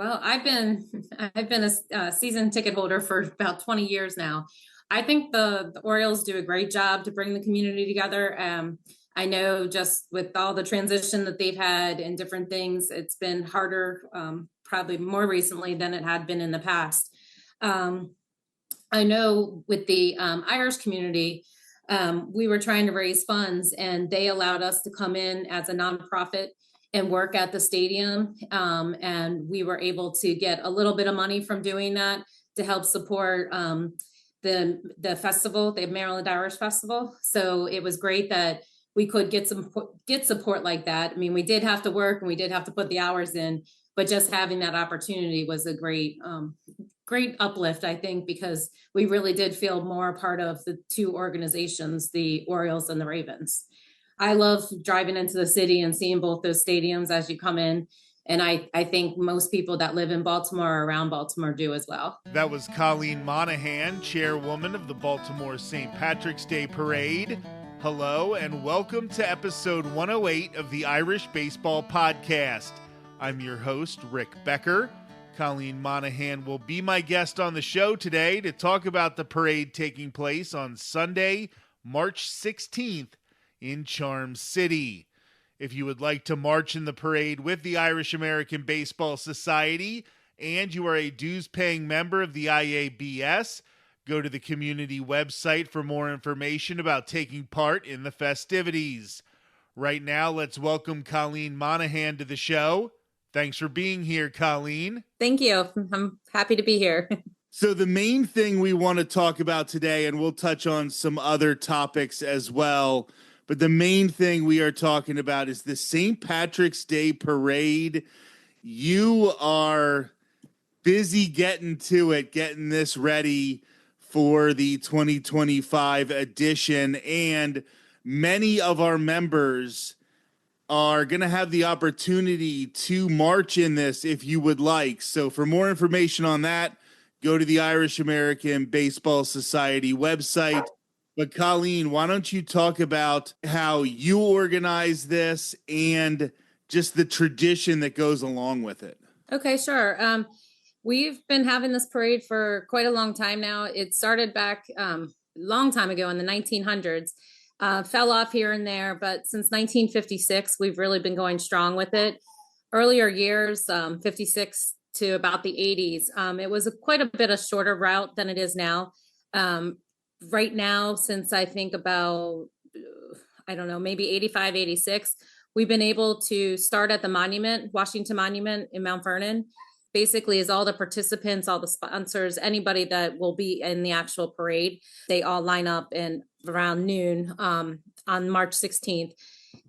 Well, I've been a season ticket holder for about 20 years now. I think the Orioles do a great job to bring the community together. I know just with all the transition that they've had and different things, it's been harder, probably more recently than it had been in the past. Um, I know with the Irish community, we were trying to raise funds and they allowed us to come in as a nonprofit and work at the stadium. And we were able to get a little bit of money from doing that to help support the festival, the Maryland Irish Festival. So it was great that we could get support like that. I mean, we did have to work and we did have to put the hours in, but just having that opportunity was a great uplift, I think, because we really did feel more a part of the two organizations, the Orioles and the Ravens. I love driving into the city and seeing both those stadiums as you come in. And I think most people that live in Baltimore or around Baltimore do as well. That was Colleen Monahan, Chairwoman of the Baltimore St. Patrick's Day Parade. Hello and welcome to episode 108 of the Irish Baseball Podcast. I'm your host, Rick Becker. Colleen Monahan will be my guest on the show today to talk about the parade taking place on Sunday, March 16th in Charm City. If you would like to march in the parade with the Irish American Baseball Society and you are a dues-paying member of the IABS, go to the community website for more information about taking part in the festivities. Right now, let's welcome Colleen Monahan to the show. Thanks for being here, Colleen. Thank you. I'm happy to be here. So the main thing we want to talk about today, and we'll touch on some other topics as well, but the main thing we are talking about is the St. Patrick's Day Parade. You are busy getting to it, getting this ready for the 2025 edition, and many of our members are going to have the opportunity to march in this if you would like. So for more information on that, go to the Irish American Baseball Society website. But Colleen, why don't you talk about how you organize this and just the tradition that goes along with it? Okay, sure. We've been having this parade for quite a long time now. It started back a long time ago in the 1900s. Fell off here and there, but since 1956, we've really been going strong with it. Earlier years, 56 to about the 80s, it was quite a bit a shorter route than it is now. Right now, since I think about, I don't know, maybe 85, 86, we've been able to start at the monument, Washington Monument in Mount Vernon. Basically, is all the participants, all the sponsors, anybody that will be in the actual parade, they all line up in around noon on March 16th.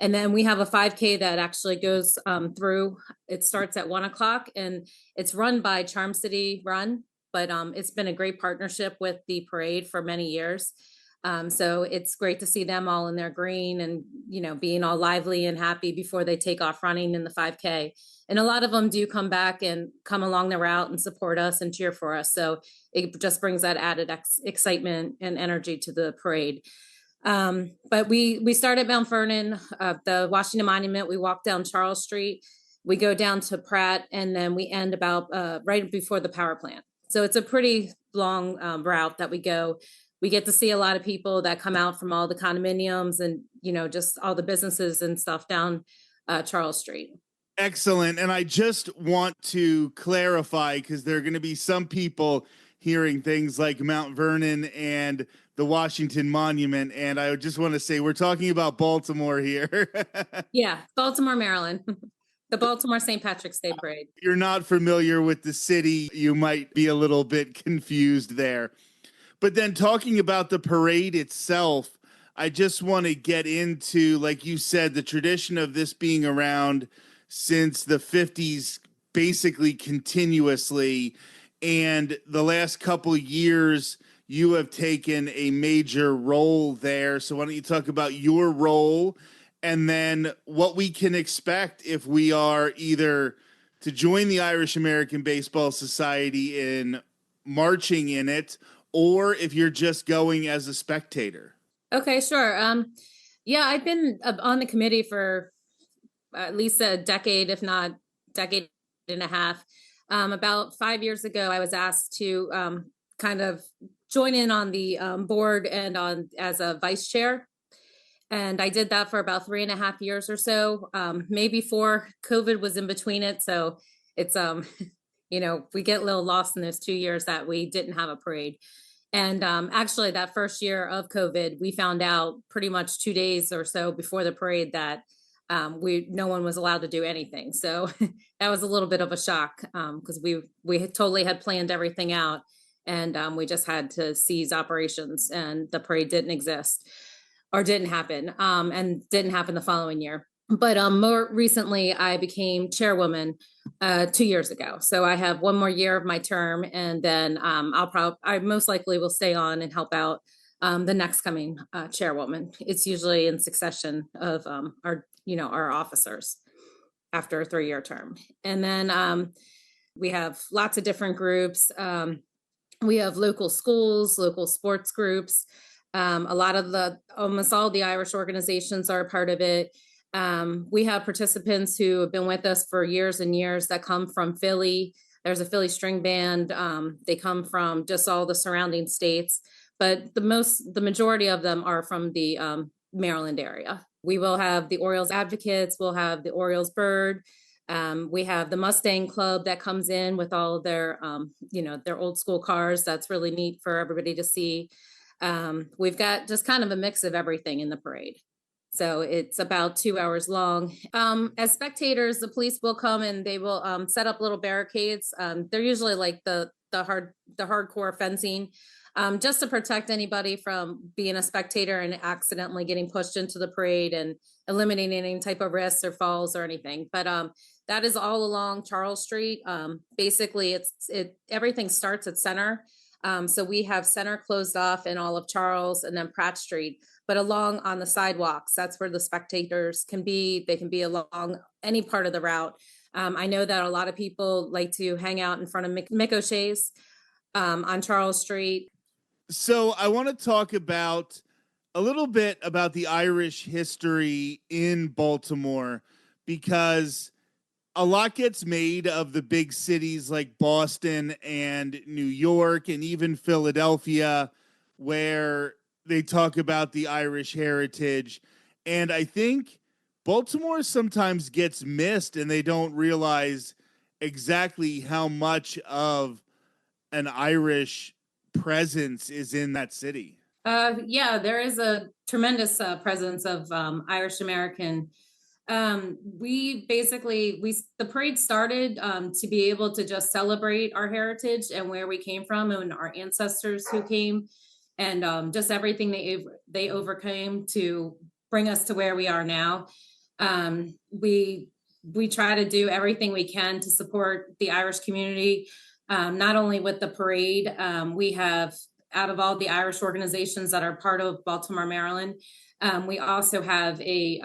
And then we have a 5K that actually goes through. It starts at 1 o'clock and it's run by Charm City Run, but it's been a great partnership with the parade for many years. So it's great to see them all in their green and, being all lively and happy before they take off running in the 5K. And a lot of them do come back and come along the route and support us and cheer for us. So it just brings that added excitement and energy to the parade. But we start at Mount Vernon, the Washington Monument. We walk down Charles Street. We go down to Pratt, and then we end about right before the power plant. So it's a pretty long route that we go. We get to see a lot of people that come out from all the condominiums and, just all the businesses and stuff down Charles Street. Excellent. And I just want to clarify, because there are going to be some people hearing things like Mount Vernon and the Washington Monument. And I just want to say we're talking about Baltimore here. Yeah, Baltimore, Maryland. The Baltimore St. Patrick's Day Parade. If you're not familiar with the city, you might be a little bit confused there. But then talking about the parade itself, I just want to get into, like you said, the tradition of this being around since the 50s, basically continuously. And the last couple of years, you have taken a major role there. So why don't you talk about your role and then what we can expect if we are either to join the Irish American Baseball Society in marching in it, or if you're just going as a spectator. Okay, sure. Yeah, I've been on the committee for at least a decade, if not decade and a half. About 5 years ago, I was asked to kind of join in on the board and on as a vice chair. And I did that for about 3.5 years or so, maybe four. COVID was in between it. So it's, we get a little lost in those 2 years that we didn't have a parade. And actually, that first year of COVID, we found out pretty much 2 days or so before the parade that no one was allowed to do anything. So that was a little bit of a shock because we totally had planned everything out, and we just had to cease operations, and the parade didn't exist or didn't happen, and didn't happen the following year. But more recently, I became chairwoman 2 years ago. So I have one more year of my term, and then I most likely will stay on and help out the next coming chairwoman. It's usually in succession of our officers after a 3-year term. And then we have lots of different groups. We have local schools, local sports groups. Almost all the Irish organizations are a part of it. We have participants who have been with us for years and years that come from Philly. There's a Philly string band. They come from just all the surrounding states, but the majority of them are from the Maryland area. We will have the Orioles advocates. We'll have the Orioles bird. We have the Mustang Club that comes in with all of their old school cars. That's really neat for everybody to see. We've got just kind of a mix of everything in the parade. So it's about 2 hours long. As spectators, the police will come and they will set up little barricades. They're usually like the hardcore fencing, just to protect anybody from being a spectator and accidentally getting pushed into the parade and eliminating any type of risks or falls or anything. But that is all along Charles Street. Basically, everything starts at Center. So we have Center closed off in all of Charles, and then Pratt Street. But along on the sidewalks, that's where the spectators can be. They can be along any part of the route. I know that a lot of people like to hang out in front of Mick O'Shea's on Charles Street. So I want to talk about a little bit about the Irish history in Baltimore, because a lot gets made of the big cities like Boston and New York and even Philadelphia, where they talk about the Irish heritage. And I think Baltimore sometimes gets missed, and they don't realize exactly how much of an Irish presence is in that city. Yeah, there is a tremendous presence of Irish American. The parade started to be able to just celebrate our heritage and where we came from and our ancestors who came, and just everything they overcame to bring us to where we are now. We try to do everything we can to support the Irish community, not only with the parade. We have, out of all the Irish organizations that are part of Baltimore, Maryland, we also have a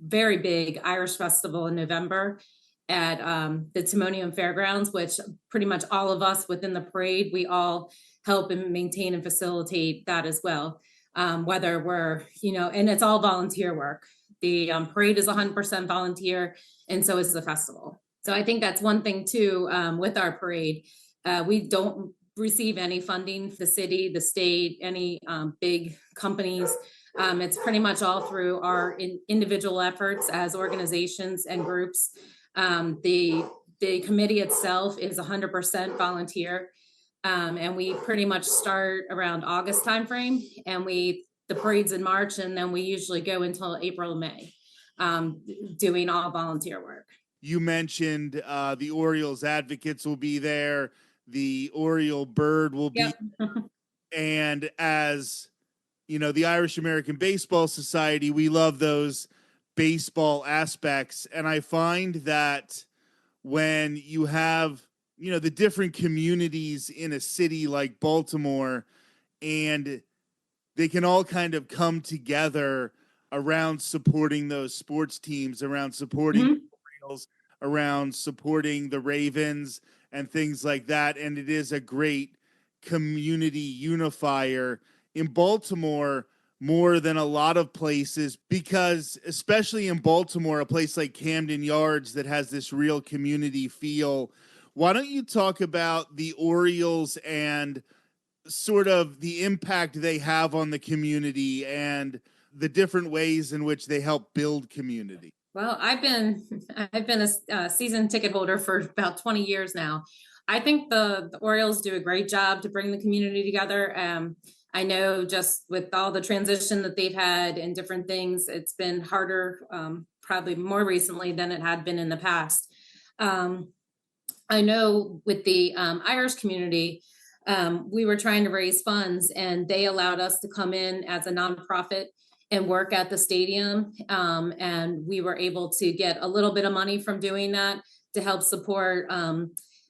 very big Irish festival in November at the Timonium Fairgrounds, which pretty much all of us within the parade, we all help and maintain and facilitate that as well. Whether we're, and it's all volunteer work. The parade is 100% volunteer, and so is the festival. So I think that's one thing too, with our parade. We don't receive any funding, the city, the state, any big companies. It's pretty much all through our individual efforts as organizations and groups. The committee itself is 100% volunteer. And we pretty much start around August timeframe, and the parade's in March, and then we usually go until April, May, doing all volunteer work. You mentioned the Orioles advocates will be there. The Oriole bird will be, and as the Irish American Baseball Society, we love those baseball aspects. And I find that when you have, the different communities in a city like Baltimore, and they can all kind of come together around supporting those sports teams, around supporting the Orioles, around supporting the Ravens and things like that. And it is a great community unifier in Baltimore more than a lot of places, because especially in Baltimore, a place like Camden Yards that has this real community feel, Why don't you talk about the Orioles and sort of the impact they have on the community and the different ways in which they help build community? Well, I've been a season ticket holder for about 20 years now. I think the Orioles do a great job to bring the community together. I know just with all the transition that they've had and different things, it's been harder, probably more recently than it had been in the past. Um, I know with the Irish community, we were trying to raise funds and they allowed us to come in as a nonprofit and work at the stadium. And we were able to get a little bit of money from doing that to help support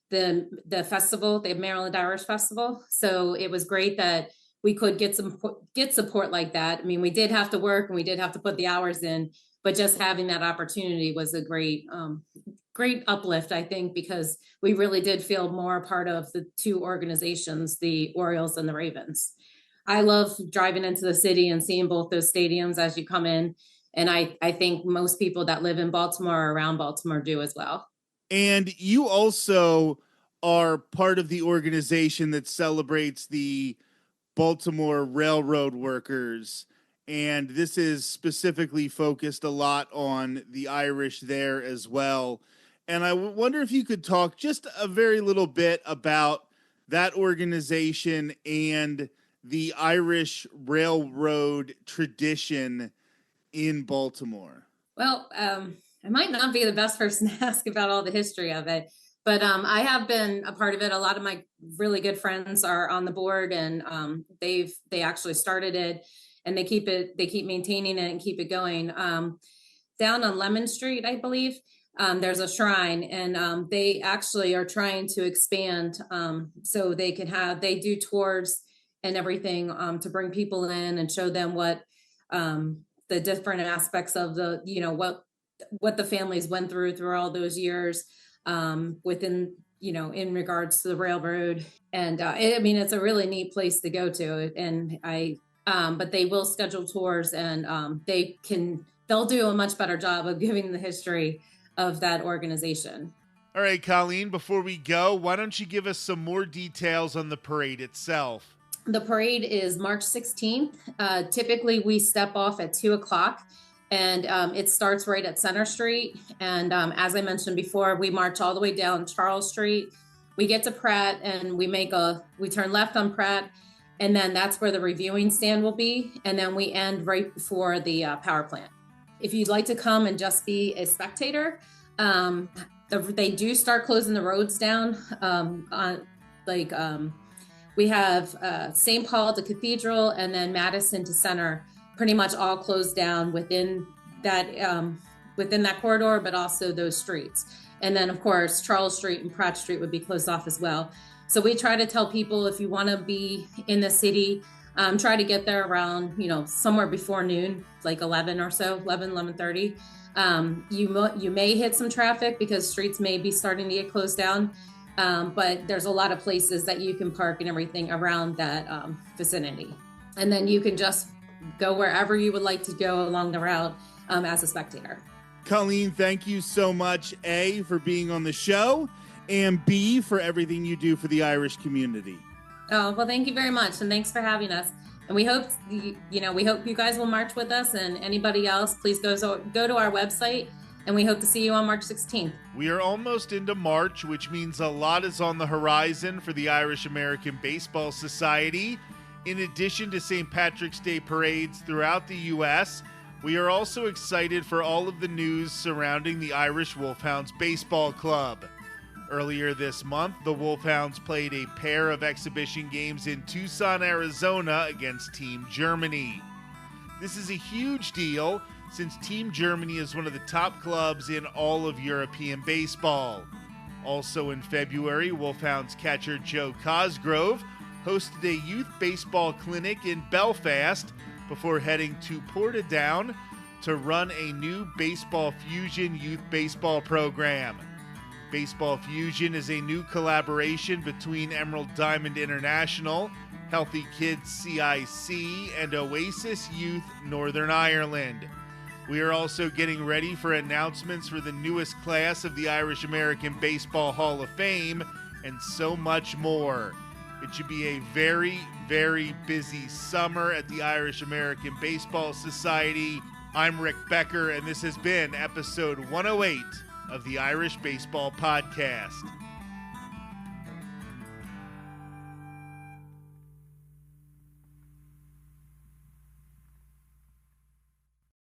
the festival, the Maryland Irish Festival. So it was great that we could get support like that. I mean, we did have to work and we did have to put the hours in, but just having that opportunity was a great uplift, I think, because we really did feel more a part of the two organizations, the Orioles and the Ravens. I love driving into the city and seeing both those stadiums as you come in. And I think most people that live in Baltimore or around Baltimore do as well. And you also are part of the organization that celebrates the Baltimore railroad workers. And this is specifically focused a lot on the Irish there as well. And I wonder if you could talk just a very little bit about that organization and the Irish railroad tradition in Baltimore. Well, I might not be the best person to ask about all the history of it, but I have been a part of it. A lot of my really good friends are on the board, and they actually started it, and they keep maintaining it and keep it going. Down on Lemon Street, I believe, there's a shrine, and they actually are trying to expand so they do tours and everything to bring people in and show them what the different aspects of the, what the families went through all those years within, in regards to the railroad. And it's a really neat place to go to. And but they will schedule tours, and they'll do a much better job of giving the history of that organization. All right, Colleen, before we go, why don't you give us some more details on the parade itself? The parade is March 16th. Typically, we step off at 2:00, and it starts right at Center Street. And as I mentioned before, we march all the way down Charles Street. We get to Pratt, and we turn left on Pratt, and then that's where the reviewing stand will be. And then we end right before the power plant. If you'd like to come and just be a spectator, they do start closing the roads down we have St. Paul to Cathedral, and then Madison to Center, pretty much all closed down within that corridor, but also those streets. And then, of course, Charles Street and Pratt Street would be closed off as well. So we try to tell people, if you want to be in the city, try to get there around, somewhere before noon, like 11 or so, 11:30. You may hit some traffic because streets may be starting to get closed down. But there's a lot of places that you can park and everything around that vicinity. And then you can just go wherever you would like to go along the route as a spectator. Colleen, thank you so much, A, for being on the show, and B, for everything you do for the Irish community. Oh, well, thank you very much. And thanks for having us. And we hope you guys will march with us, and anybody else, please go to our website. And we hope to see you on March 16th. We are almost into March, which means a lot is on the horizon for the Irish American Baseball Society. In addition to St. Patrick's Day parades throughout the U.S., we are also excited for all of the news surrounding the Irish Wolfhounds Baseball Club. Earlier this month, the Wolfhounds played a pair of exhibition games in Tucson, Arizona against Team Germany. This is a huge deal, since Team Germany is one of the top clubs in all of European baseball. Also in February, Wolfhounds catcher Joe Cosgrove hosted a youth baseball clinic in Belfast before heading to Portadown to run a new Baseball Fusion youth baseball program. Baseball Fusion is a new collaboration between Emerald Diamond International, Healthy Kids CIC, and Oasis Youth Northern Ireland. We are also getting ready for announcements for the newest class of the Irish American Baseball Hall of Fame, and so much more. It should be a very, very busy summer at the Irish American Baseball Society. I'm Rick Becker, and this has been episode 108 of the Irish Baseball Podcast.